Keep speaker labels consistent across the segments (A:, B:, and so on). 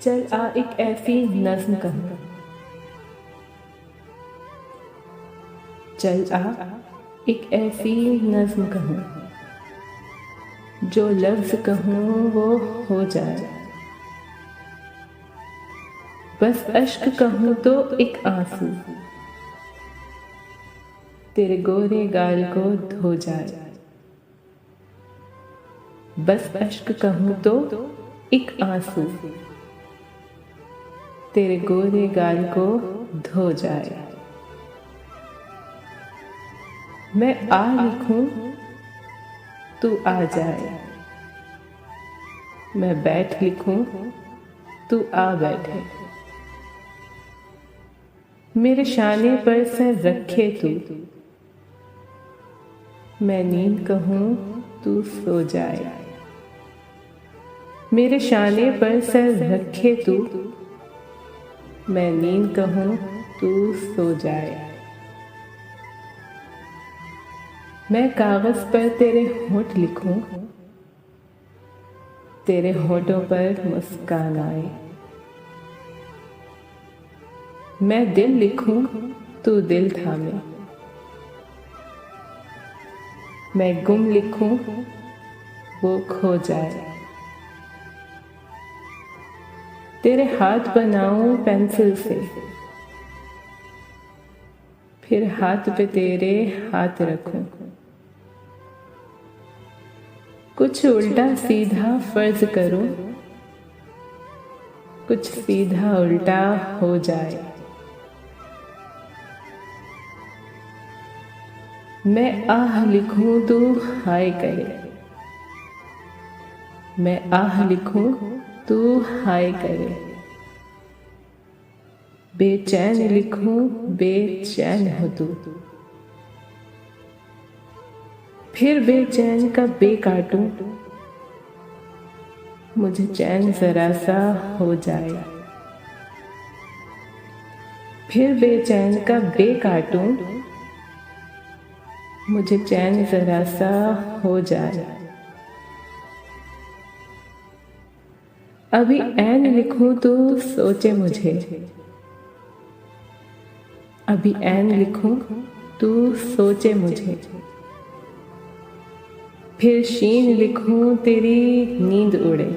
A: चल आ एक ऐसी नज्म कहूँ, चल आ एक ऐसी नज्म कहूँ, जो लफ्ज़ कहूँ वो हो जाए। बस अश्क कहूँ तो एक आंसू तेरे गोरे गाल को धो जाए। बस अश्क कहूँ तो एक आंसू तेरे गोरे गाल को धो जाए। मैं आ लिखूं तू आ जाए, मैं बैठ लिखूं तू आ बैठे। मेरे शाने पर सर रखे तू, मैं नींद कहूं तू सो जाए। मेरे शाने पर सर रखे तू, मैं नींद कहूं तू सो जाए। मैं कागज पर तेरे होंठ लिखूं, तेरे होंठों पर मुस्कान आए। मैं दिल लिखूं तू दिल थामे, मैं गुम लिखूं वो खो जाए। तेरे हाथ बनाऊं पेंसिल से, फिर हाथ पे तेरे हाथ रखूं। कुछ उल्टा सीधा फर्ज करूं, कुछ सीधा उल्टा हो जाए। मैं आह लिखूं तू हाय करे, मैं आह लिखूं तू हाय करे। बेचैन लिखूं बेचैन हो तू, फिर बेचैन का बे काटूं, मुझे चैन जरा सा हो जाए। फिर बेचैन का बे काटूं, मुझे चैन जरा सा हो जाए। अभी ऐन लिखूं तो सोचे मुझे, अभी ऐन लिखूं तू सोचे मुझे। फिर शीन लिखूं तेरी नींद उड़े,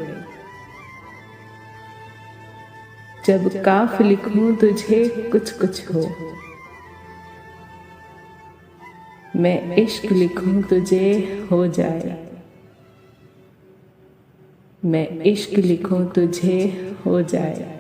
A: जब काफ लिखूं तुझे कुछ कुछ हो। मैं इश्क लिखूं तुझे हो जाए, मैं इश्क लिखूं तुझे हो जाए।